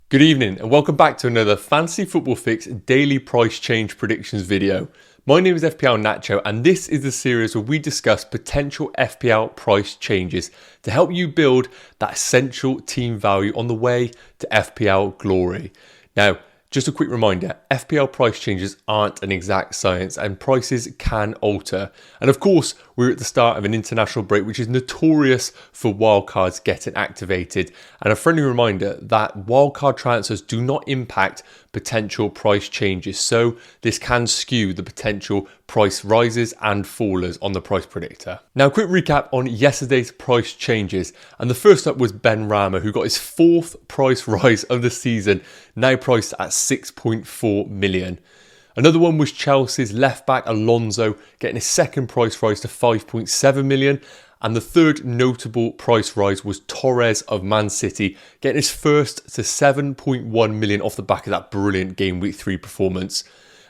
Good evening and welcome back to another Fantasy Football Fix daily price change predictions video. My name is FPL Nacho and this is the series where we discuss potential FPL price changes to help you build that essential team value on the way to FPL glory. Now, just a quick reminder, FPL price changes aren't an exact science and prices can alter. And of course, we're at the start of an international break, which is notorious for wildcards getting activated. And a friendly reminder that wildcard transfers do not impact potential price changes. So this can skew the potential price rises and fallers on the price predictor. Now, a quick recap on yesterday's price changes. And the first up was Ben Rama, who got his fourth price rise of the season, now priced at 6.4 million. Another one was Chelsea's left back Alonso getting his second price rise to 5.7 million. And the third notable price rise was Torres of Man City getting his first to 7.1 million off the back of that brilliant game week 3 performance.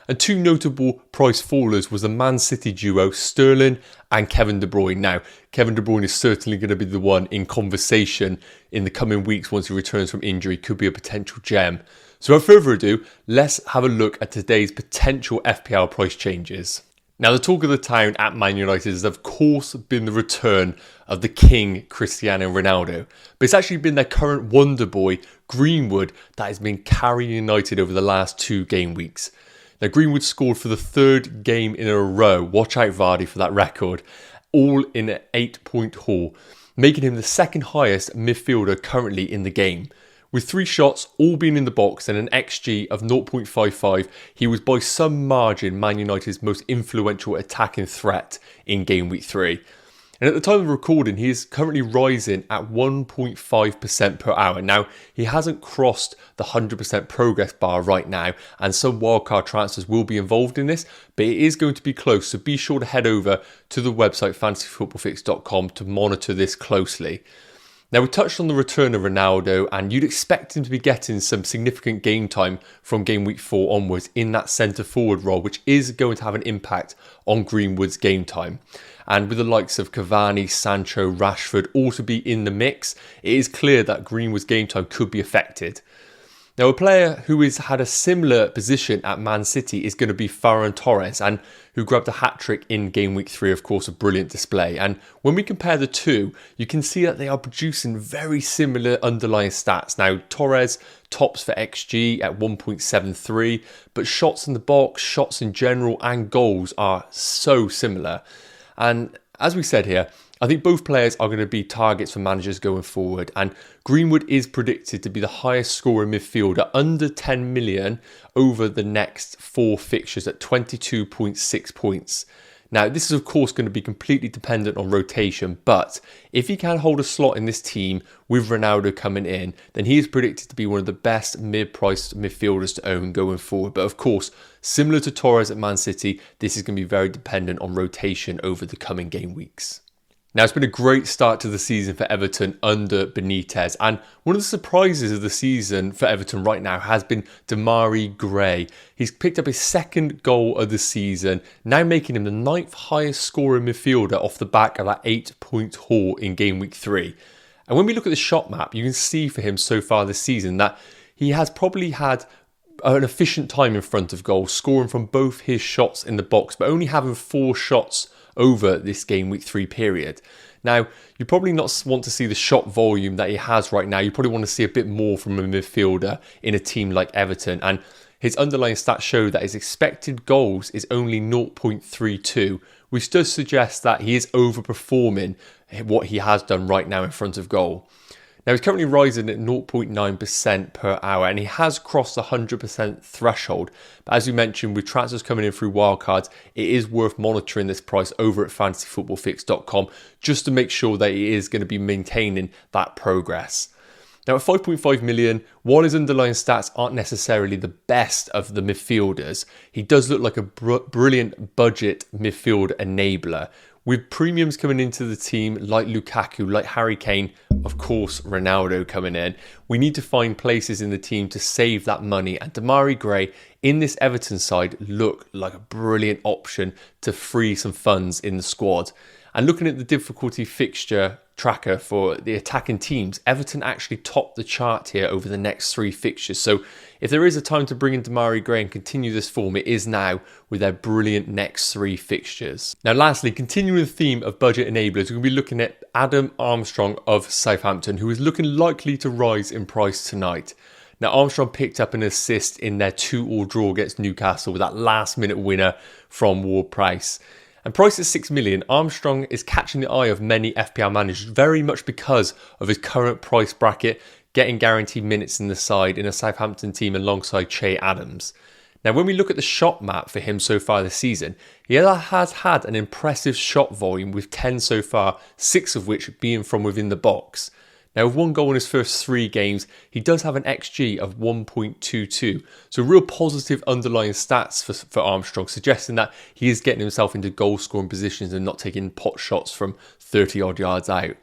And two notable price fallers was the Man City duo Sterling and Kevin De Bruyne. Now, Kevin De Bruyne is certainly going to be the one in conversation in the coming weeks once he returns from injury. Could be a potential gem. So without further ado, let's have a look at today's potential FPL price changes. Now, the talk of the town at Man United has of course been the return of the king Cristiano Ronaldo. But it's actually been their current wonder boy, Greenwood, that has been carrying United over the last 2 game weeks. Now, Greenwood scored for the 3rd game in a row, watch out Vardy for that record, all in an 8-point haul, making him the second highest midfielder currently in the game. With 3 shots all being in the box and an XG of 0.55, he was by some margin Man United's most influential attacking threat in game week 3. And at the time of recording, he is currently rising at 1.5% per hour. Now, he hasn't crossed the 100% progress bar right now, and some wildcard transfers will be involved in this, but it is going to be close, so be sure to head over to the website fantasyfootballfix.com to monitor this closely. Now, we touched on the return of Ronaldo, and you'd expect him to be getting some significant game time from game week 4 onwards in that centre forward role, which is going to have an impact on Greenwood's game time. And with the likes of Cavani, Sancho, Rashford all to be in the mix, it is clear that Greenwood's game time could be affected. Now, a player who has had a similar position at Man City is going to be Ferran Torres, and who grabbed a hat-trick in game week 3, of course, a brilliant display. And when we compare the two, you can see that they are producing very similar underlying stats. Now, Torres tops for XG at 1.73, but shots in the box, shots in general, and goals are so similar. And as we said here, I think both players are going to be targets for managers going forward, and Greenwood is predicted to be the highest scoring midfielder under 10 million over the next 4 fixtures at 22.6 points. Now, this is of course going to be completely dependent on rotation, but if he can hold a slot in this team with Ronaldo coming in, then he is predicted to be one of the best mid-priced midfielders to own going forward. But of course, similar to Torres at Man City, this is going to be very dependent on rotation over the coming game weeks. Now, it's been a great start to the season for Everton under Benitez, and one of the surprises of the season for Everton right now has been Demarai Gray. He's picked up his 2nd goal of the season, now making him the 9th highest scoring midfielder off the back of that 8-point haul in game week 3. And when we look at the shot map, you can see for him so far this season that he has probably had an efficient time in front of goal, scoring from both his shots in the box, but only having 4 shots over this game week 3 period. Now, you probably not want to see the shot volume that he has right now. You probably want to see a bit more from a midfielder in a team like Everton. And his underlying stats show that his expected goals is only 0.32, which does suggest that he is overperforming what he has done right now in front of goal. Now, he's currently rising at 0.9% per hour, and he has crossed the 100% threshold. But as we mentioned, with transfers coming in through wildcards, it is worth monitoring this price over at fantasyfootballfix.com just to make sure that he is going to be maintaining that progress. Now, at 5.5 million, while his underlying stats aren't necessarily the best of the midfielders, he does look like a brilliant budget midfield enabler. With premiums coming into the team like Lukaku, like Harry Kane, of course Ronaldo coming in, we need to find places in the team to save that money, and Demarai Gray in this Everton side look like a brilliant option to free some funds in the squad. And looking at the difficulty fixture tracker for the attacking teams, Everton actually topped the chart here over the next 3 fixtures. So if there is a time to bring in Demarai Gray and continue this form, it is now with their brilliant next 3 fixtures. Now lastly, continuing the theme of budget enablers, we're going to be looking at Adam Armstrong of Southampton, who is looking likely to rise in price tonight. Now Armstrong picked up an assist in their 2-2 draw against Newcastle with that last minute winner from Ward-Prowse. And priced at 6 million, Armstrong is catching the eye of many FPL managers very much because of his current price bracket, getting guaranteed minutes in the side in a Southampton team alongside Che Adams. Now when we look at the shot map for him so far this season, he has had an impressive shot volume with 10 so far, 6 of which being from within the box. Now with 1 goal in his first 3 games, he does have an XG of 1.22, so real positive underlying stats for Armstrong, suggesting that he is getting himself into goal scoring positions and not taking pot shots from 30 odd yards out.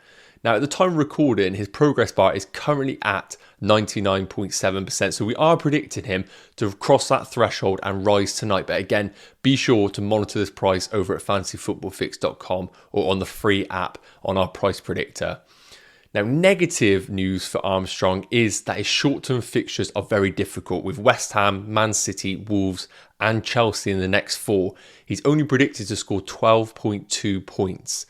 Now at the time of recording, his progress bar is currently at 99.7%, so we are predicting him to cross that threshold and rise tonight. But again, be sure to monitor this price over at fantasyfootballfix.com or on the free app on our price predictor. Now, negative news for Armstrong is that his short-term fixtures are very difficult. With West Ham, Man City, Wolves and Chelsea in the next 4, he's only predicted to score 12.2 points.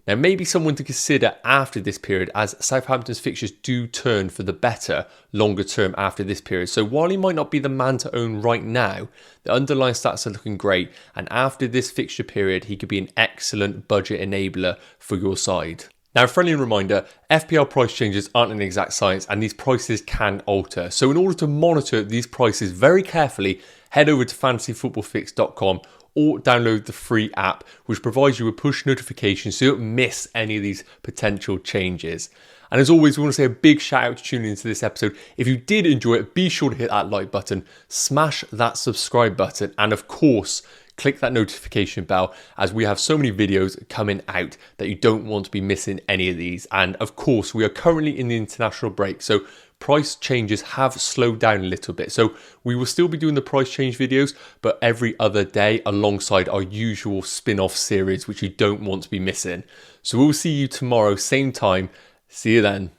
Now, maybe someone to consider after this period, as Southampton's fixtures do turn for the better longer term after this period. So while he might not be the man to own right now, the underlying stats are looking great. And after this fixture period, he could be an excellent budget enabler for your side. Now, a friendly reminder, FPL price changes aren't an exact science and these prices can alter. So in order to monitor these prices very carefully, head over to fantasyfootballfix.com or download the free app, which provides you with push notifications so you don't miss any of these potential changes. And as always, we want to say a big shout out to tuning into this episode. If you did enjoy it, be sure to hit that like button, smash that subscribe button, and of course, click that notification bell, as we have so many videos coming out that you don't want to be missing any of these. And of course, we are currently in the international break, so price changes have slowed down a little bit. So we will still be doing the price change videos, but every other day alongside our usual spin-off series, which you don't want to be missing. So we'll see you tomorrow, same time. See you then.